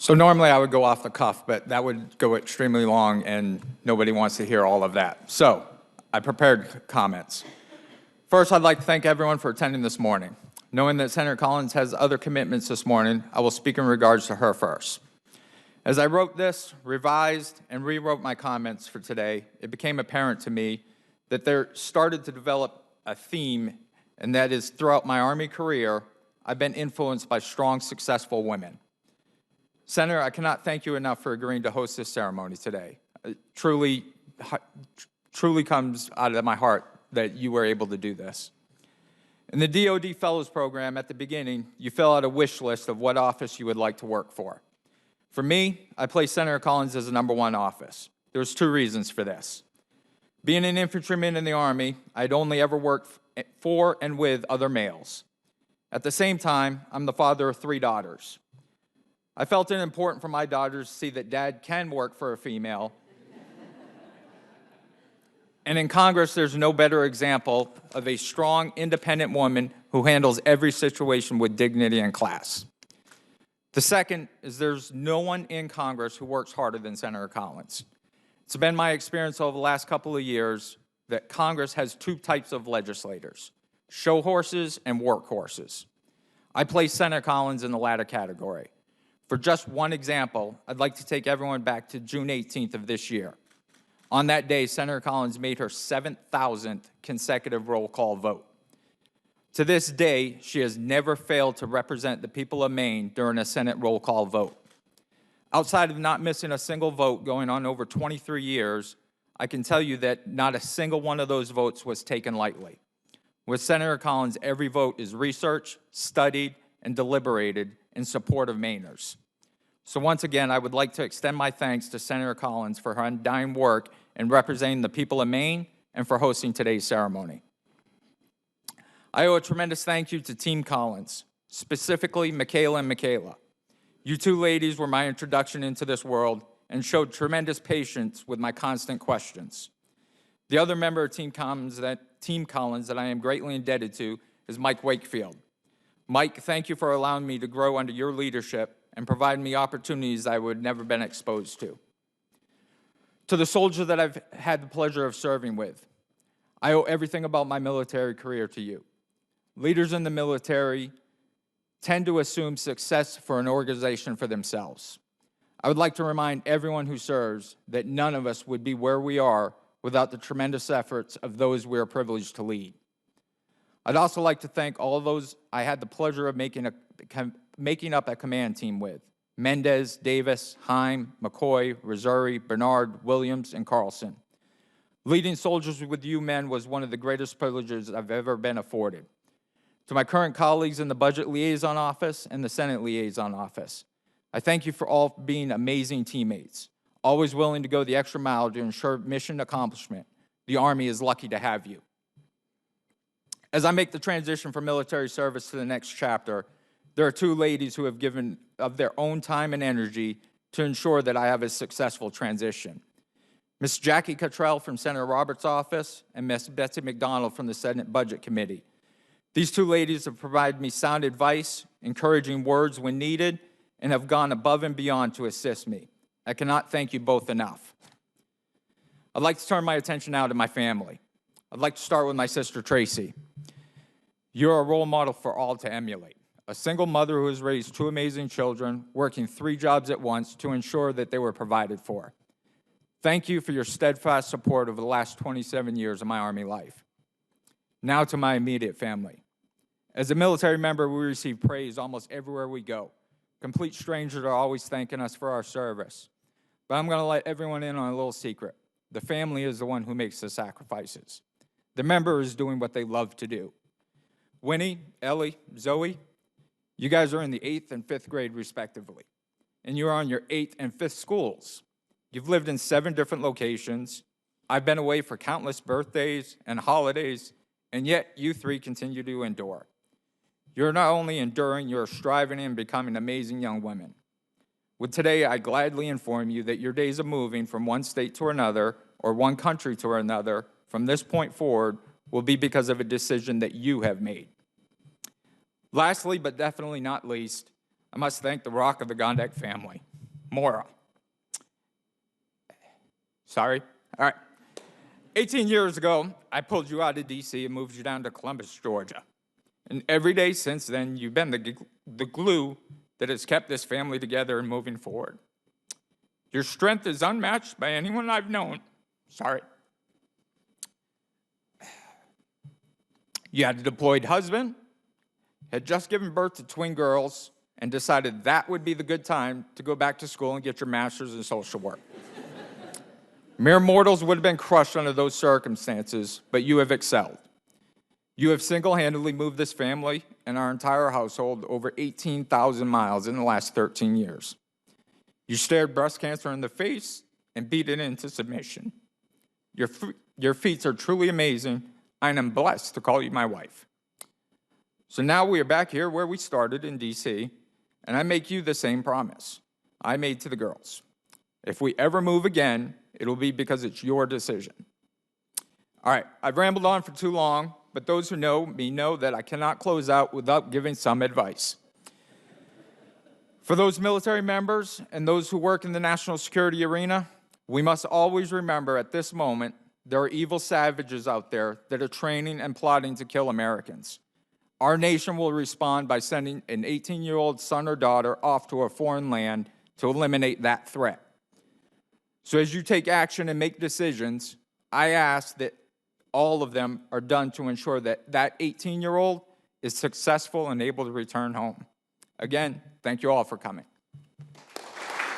So normally I would go off the cuff, but that would go extremely long and nobody wants to hear all of that. So I prepared comments. First, I'd like to thank everyone for attending this morning. Knowing that Senator Collins has other commitments this morning, I will speak in regards to her first. As I wrote this, revised, and rewrote my comments for today, it became apparent to me that there started to develop a theme, and that is throughout my Army career, I've been influenced by strong, successful women. Senator, I cannot thank you enough for agreeing to host this ceremony today. It truly comes out of my heart that you were able to do this. In the DoD Fellows Program, at the beginning, you fill out a wish list of what office you would like to work for. For me, I placed Senator Collins as the #1 office. There's 2 reasons for this. Being an infantryman in the Army, I'd only ever worked for and with other males. At the same time, I'm the father of 3 daughters. I felt it important for my daughters to see that Dad can work for a female. And in Congress, there's no better example of a strong, independent woman who handles every situation with dignity and class. The second is there's no one in Congress who works harder than Senator Collins. It's been my experience over the last couple of years that Congress has 2 types of legislators, show horses and workhorses. I place Senator Collins in the latter category. For just one example, I'd like to take everyone back to June 18th of this year. On that day, Senator Collins made her 7,000th consecutive roll call vote. To this day, she has never failed to represent the people of Maine during a Senate roll call vote. Outside of not missing a single vote going on over 23 years, I can tell you that not a single one of those votes was taken lightly. With Senator Collins, every vote is researched, studied, and deliberated in support of Mainers. So once again, I would like to extend my thanks to Senator Collins for her undying work in representing the people of Maine and for hosting today's ceremony. I owe a tremendous thank you to Team Collins, specifically Michaela and Michaela. You 2 ladies were my introduction into this world and showed tremendous patience with my constant questions. The other member of Team Collins that I am greatly indebted to is Mike Wakefield. Mike, thank you for allowing me to grow under your leadership and providing me opportunities I would never been exposed to. To the soldier that I've had the pleasure of serving with, I owe everything about my military career to you. Leaders in the military tend to assume success for an organization for themselves. I would like to remind everyone who serves that none of us would be where we are without the tremendous efforts of those we are privileged to lead. I'd also like to thank all of those I had the pleasure of making up a command team with: Mendez, Davis, Heim, McCoy, Rosuri, Bernard, Williams, and Carlson. Leading soldiers with you men was one of the greatest privileges I've ever been afforded. To my current colleagues in the Budget Liaison Office and the Senate Liaison Office, I thank you for all being amazing teammates, always willing to go the extra mile to ensure mission accomplishment. The Army is lucky to have you. As I make the transition from military service to the next chapter, there are 2 ladies who have given of their own time and energy to ensure that I have a successful transition. Ms. Jackie Cottrell from Senator Roberts' office and Ms. Betsy McDonald from the Senate Budget Committee. These 2 ladies have provided me sound advice, encouraging words when needed, and have gone above and beyond to assist me. I cannot thank you both enough. I'd like to turn my attention now to my family. I'd like to start with my sister, Tracy. You're a role model for all to emulate. A single mother who has raised 2 amazing children, working 3 jobs at once to ensure that they were provided for. Thank you for your steadfast support over the last 27 years of my Army life. Now to my immediate family. As a military member, we receive praise almost everywhere we go. Complete strangers are always thanking us for our service. But I'm going to let everyone in on a little secret. The family is the one who makes the sacrifices. The member is doing what they love to do. Winnie, Ellie, Zoe, you guys are in the 8th and 5th grade respectively, and you are on your 8th and 5th schools. You've lived in 7 different locations. I've been away for countless birthdays and holidays, and yet you 3 continue to endure. You're not only enduring, you're striving and becoming amazing young women. With today, I gladly inform you that your days of moving from one state to another or one country to another from this point forward will be because of a decision that you have made. Lastly, but definitely not least, I must thank the rock of the Gondek family. Moral. Sorry? All right. 18 years ago, I pulled you out of D.C. and moved you down to Columbus, Georgia. And every day since then, you've been the glue that has kept this family together and moving forward. Your strength is unmatched by anyone I've known. Sorry. You had a deployed husband, had just given birth to twin girls, and decided that would be the good time to go back to school and get your master's in social work. Mere mortals would have been crushed under those circumstances, but you have excelled. You have single-handedly moved this family and our entire household over 18,000 miles in the last 13 years. You stared breast cancer in the face and beat it into submission. Your feats are truly amazing. I am blessed to call you my wife. So now we are back here where we started in D.C., and I make you the same promise I made to the girls. If we ever move again, it'll be because it's your decision. All right, I've rambled on for too long, but those who know me know that I cannot close out without giving some advice. For those military members and those who work in the national security arena, we must always remember at this moment there are evil savages out there that are training and plotting to kill Americans. Our nation will respond by sending an 18-year-old son or daughter off to a foreign land to eliminate that threat. So as you take action and make decisions, I ask that all of them are done to ensure that that 18-year-old is successful and able to return home. Again, thank you all for coming.